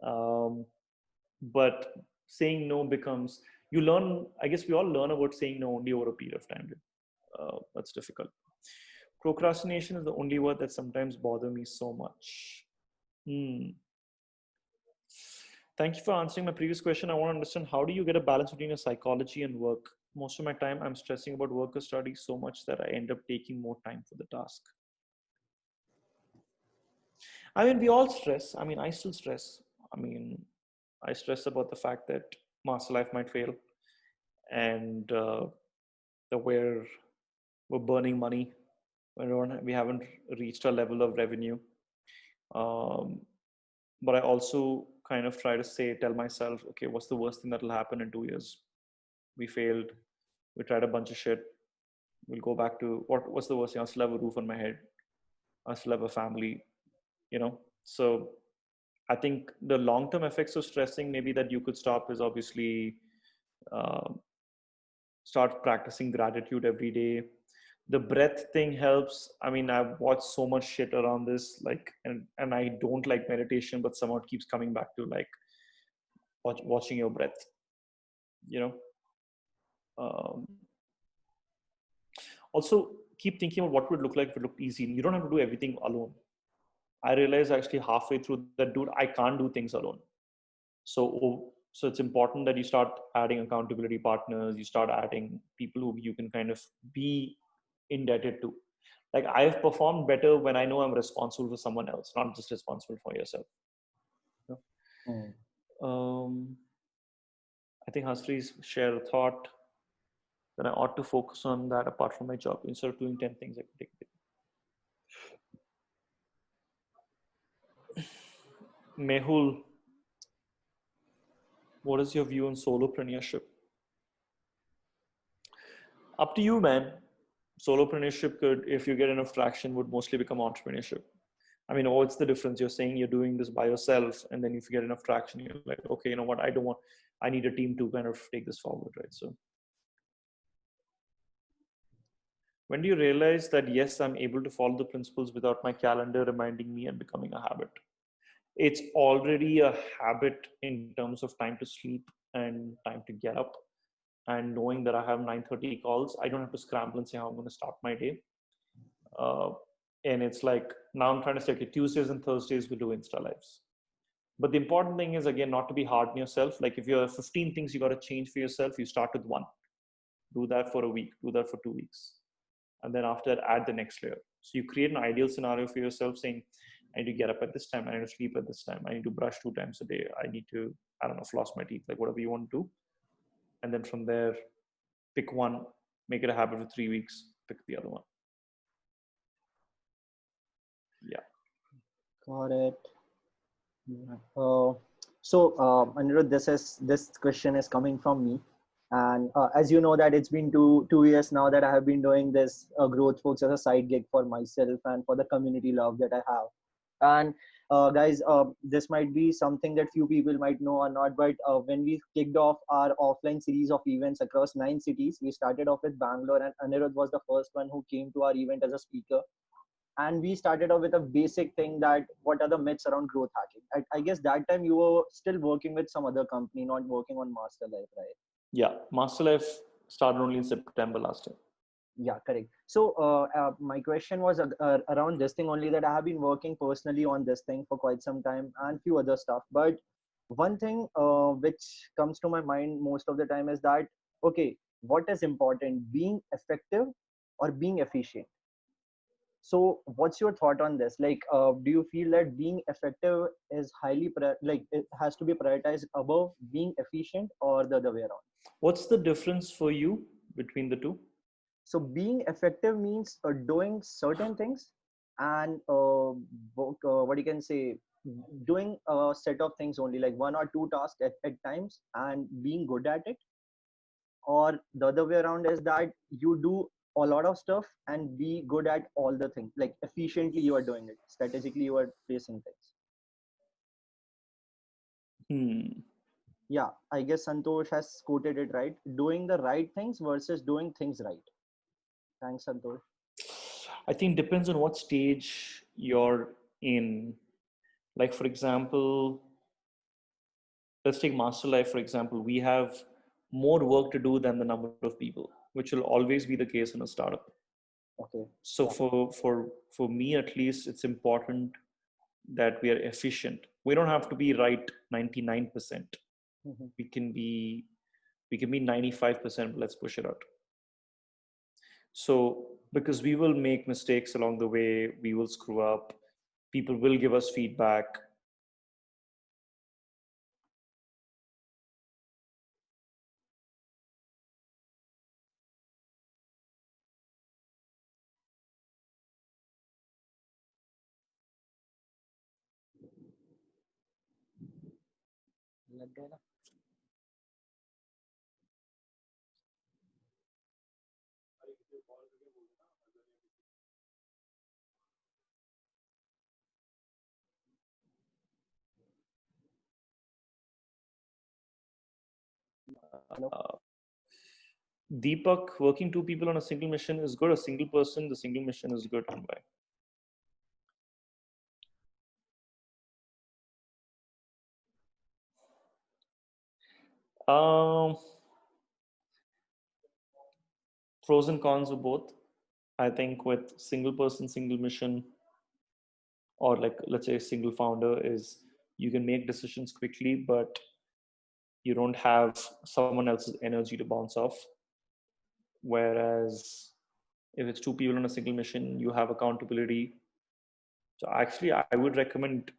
But saying no becomes, you learn, I guess we all learn about saying no only over a period of time. That's difficult. Procrastination is the only word that sometimes bother me so much. Thank you for answering my previous question. I want to understand, how do you get a balance between your psychology and work? Most of my time I'm stressing about work or study so much that I end up taking more time for the task. I mean, we all stress. I mean, I still stress. I mean, I stress about the fact that Master Life might fail, and that we're burning money. We haven't reached our level of revenue. But I also kind of try to tell myself, okay, what's the worst thing that will happen in 2 years? We failed. We tried a bunch of shit. We'll go back to what's the worst thing? I'll still have a roof on my head. I still have a family, you know. So I think the long-term effects of stressing maybe that you could stop is obviously uh, start practicing gratitude every day. The breath thing helps. I mean, I've watched so much shit around this, like, and I don't like meditation, but somehow it keeps coming back to like watching your breath, you know. Um, Also, keep thinking about what would it look like if it looked easy. You don't have to do everything alone. I realized actually halfway through that, dude, I can't do things alone. So it's important that you start adding accountability partners. You start adding people who you can kind of be indebted to. Like I've performed better when I know I'm responsible for someone else, not just responsible for yourself. You Mm. know? I think Hasri's share a thought that I ought to focus on that apart from my job. Instead of doing 10 things, I could take it. Mehul, what is your view on solopreneurship? Up to you, man. Solopreneurship could, if you get enough traction, would mostly become entrepreneurship. I mean, what's the difference? You're saying you're doing this by yourself, and then if you get enough traction, you're like, okay, you know what? I don't want, I need a team to kind of take this forward, right? So when do you realize that, yes, I'm able to follow the principles without my calendar reminding me and becoming a habit? It's already a habit in terms of time to sleep and time to get up, and knowing that I have 9:30 calls, I don't have to scramble and say how I'm going to start my day. Uh, and it's like now I'm trying to say, okay, Tuesdays and Thursdays we do Insta lives. But the important thing is, again, not to be hard on yourself. Like if you have 15 things you got to change for yourself, you start with one. Do that for a week. Do that for 2 weeks, and then after that, add the next layer. So you create an ideal scenario for yourself, saying, I need to get up at this time. I need to sleep at this time. I need to brush 2 times a day. I need to, I don't know, floss my teeth, like whatever you want to do. And then from there, pick one, make it a habit for 3 weeks, pick the other one. Yeah. Got it. Yeah. Anirudh, this question is coming from me, and as you know that it's been two years now that I have been doing this growth focus as a side gig for myself and for the community love that I have. And guys, this might be something that few people might know or not, but when we kicked off our offline series of events across 9 cities, we started off with Bangalore, and Anirudh was the first one who came to our event as a speaker. And we started off with a basic thing that what are the myths around growth hacking. I guess that time you were still working with some other company, not working on Master Life, right? Yeah. Master Life started only in September last year. Yeah, correct. So my question was around this thing only, that I have been working personally on this thing for quite some time and few other stuff. But one thing which comes to my mind most of the time is that, okay, what is important, being effective or being efficient? So what's your thought on this? Like, do you feel that being effective is like it has to be prioritized above being efficient, or the other way around? What's the difference for you between the two? So being effective means doing certain things, and what you can say, doing a set of things only, like one or two tasks at times, and being good at it. Or the other way around is that you do a lot of stuff and be good at all the things, like efficiently you are doing it, strategically you are placing things. Yeah, I guess Santosh has quoted it right, doing the right things versus doing things right. Thanks, Santosh. I think depends on what stage you're in. Like, for example, let's take Master Life, for example. We have more work to do than the number of people, which will always be the case in a startup. Okay. So Yeah. for me at least, it's important that we are efficient. We don't have to be right 99%. Mhm. We can be 95%, but let's push it out. So because we will make mistakes along the way, we will screw up, people will give us feedback. लग गया ना? Hello? Deepak, working two people on a single mission is good. A single person, the single mission is good. And why? Pros and cons of both. I think with single person, single mission, or like let's say a single founder, is you can make decisions quickly, but you don't have someone else's energy to bounce off. Whereas if it's two people on a single mission, you have accountability. So actually, I would recommend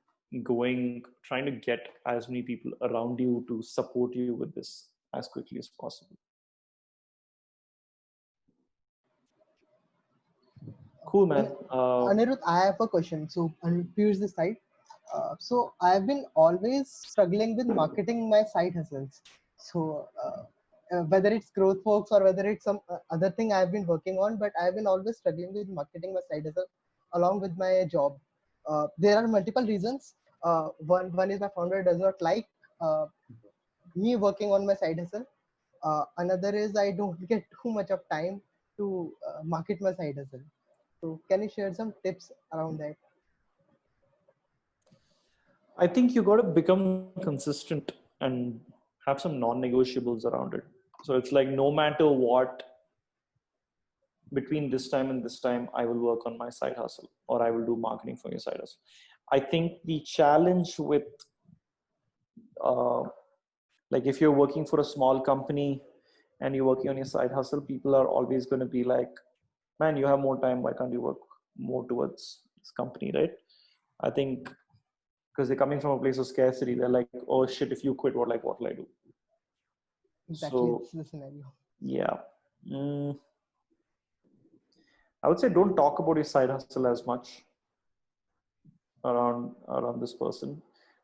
trying to get as many people around you to support you with this as quickly as possible. Cool, man. Anirudh, I have a question. So, Piyush this side. So, I've been always struggling with marketing my side hustles. So, whether it's GrowthWorks or whether it's some other thing I've been working on, but I've been always struggling with marketing my side hustle along with my job. There are multiple reasons. One is my founder does not like me working on my side hustle. Another is I don't get too much of time to market my side hustle. So can you share some tips around that? I think you got to become consistent and have some non-negotiables around it. So it's like no matter what, between this time and this time, I will work on my side hustle or I will do marketing for your side hustle. I think the challenge with, like if you're working for a small company and you're working on your side hustle, people are always going to be like, man, you have more time. Why can't you work more towards this company, right? I think because they're coming from a place of scarcity. They're like, oh shit, if you quit, what will I do? Exactly, So, it's the scenario. Yeah. I would say don't talk about your side hustle as much around this person.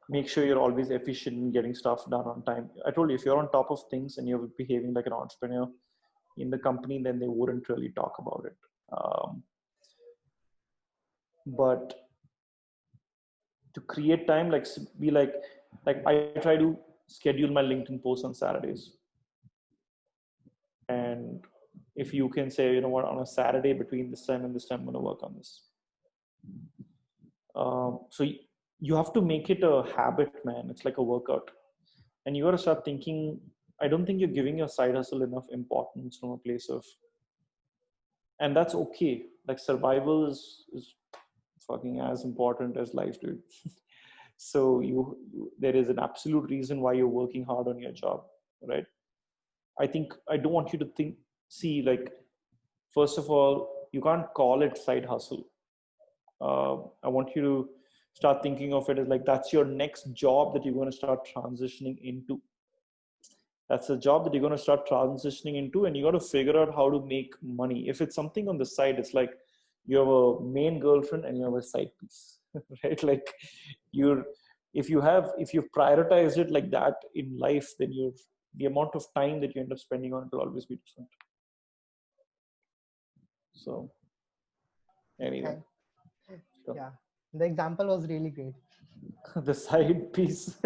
Make sure you're always efficient in getting stuff done on time. I told you, if you're on top of things and you're behaving like an entrepreneur in the company, then they wouldn't really talk about it. But to create time, like be like I try to schedule my LinkedIn posts on Saturdays. And if you can say, you know what, on a Saturday between this time and this time, I'm going to work on this. So you have to make it a habit, man. It's like a workout. And you got to start thinking, I don't think you're giving your side hustle enough importance from a place of, and that's okay. Like survival is fucking as important as life, dude. So there is an absolute reason why you're working hard on your job, right? I think I don't want you to see like, first of all, you can't call it side hustle. I want you to start thinking of it as like that's your next job that you're going to start transitioning into. That's a job that you're going to start transitioning into, and you got to figure out how to make money. If it's something on the side, it's like you have a main girlfriend and you have a side piece, right? Like if you've prioritized it like that in life, then the amount of time that you end up spending on it will always be different. So anyway. Sure. Yeah, the example was really great. The side piece.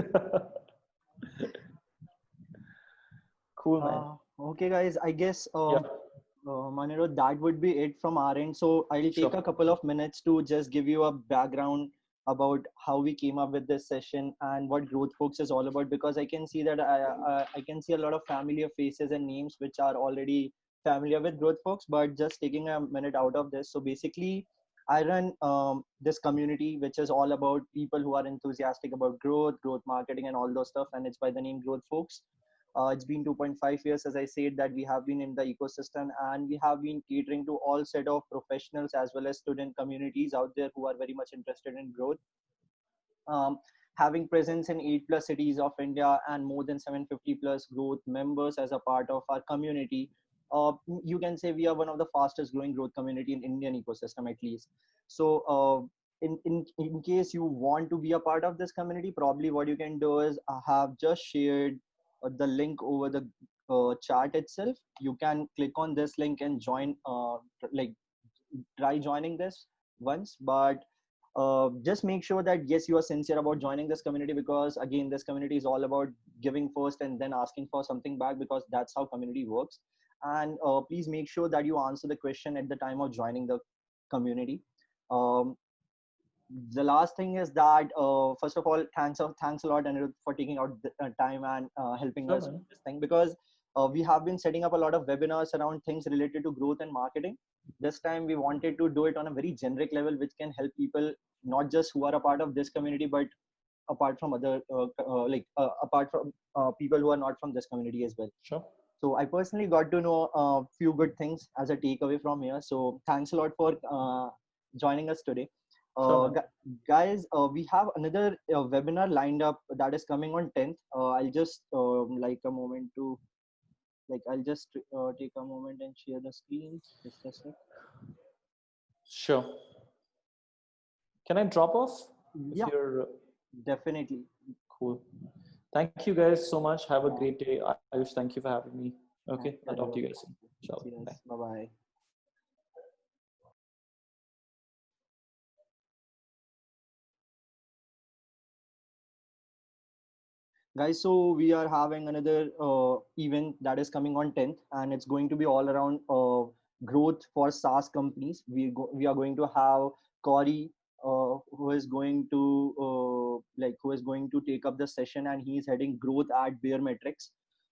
Cool, man. Okay, guys, I guess Yeah. Maniro, that would be it from our end. So I'll take a couple of minutes to just give you a background about how we came up with this session and what GrowthWorks is all about, because I can see that I can see a lot of familiar faces and names which are already familiar with GrowthWorks, but just taking a minute out of this. So basically, I run this community which is all about people who are enthusiastic about growth marketing and all those stuff, and it's by the name GrowthWorks. It's been 2.5 years, as I said, that we have been in the ecosystem, and we have been catering to all set of professionals as well as student communities out there who are very much interested in growth. Having presence in 8+ cities of India and more than 750+ growth members as a part of our community, you can say we are one of the fastest growing growth community in Indian ecosystem, at least. So in case you want to be a part of this community, probably what you can do is I have just shared the link over the chat itself. You can click on this link and join, like try joining this once. But just make sure that yes, you are sincere about joining this community, because again, this community is all about giving first and then asking for something back, because that's how community works. And please make sure that you answer the question at the time of joining the community. um, the last thing is that first of all, thanks a lot, Anirudh, for taking out the time and helping Sure, us man. with this thing, because we have been setting up a lot of webinars around things related to growth and marketing. This time we wanted to do it on a very generic level, which can help people not just who are a part of this community, but apart from other apart from people who are not from this community as well. Sure. So I personally got to know a few good things as a takeaway from here. So thanks a lot for joining us today. Sure, man. Guys, we have another webinar lined up that is coming on 10th. I'll just like a moment to I'll just take a moment and share the screen. Just a sec. Sure. Can I drop off? If Yeah, you're definitely. cool. Thank you guys so much. Have a great day. Ayush, thank you for having me. Okay, Thanks, I'll talk to you Anirudh. guys soon. Ciao. Yes, Bye. bye bye. Guys, so we are having another event that is coming on 10th, and it's going to be all around growth for SaaS companies. We are going to have Corey, who is going to who is going to take up the session, and he is heading growth at Bear Metrics.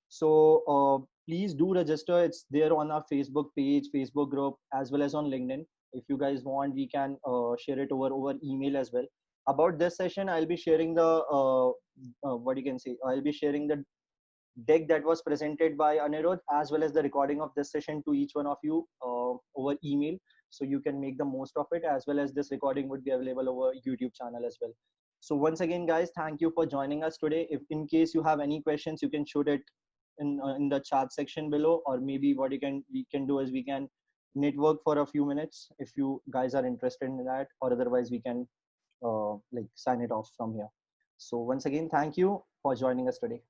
So please do register. It's there on our Facebook page, Facebook group, as well as on LinkedIn. If you guys want, we can share it over email as well. About this session, I'll be sharing the what you can say. I'll be sharing the deck that was presented by Anirudh, as well as the recording of this session to each one of you over email, so you can make the most of it, as well as this recording would be available over YouTube channel as well. So once again, guys, thank you for joining us today. If in case you have any questions, you can shoot it in the chat section below, or maybe what we can do is we can network for a few minutes if you guys are interested in that, or otherwise we can sign it off from here. So once again, thank you for joining us today.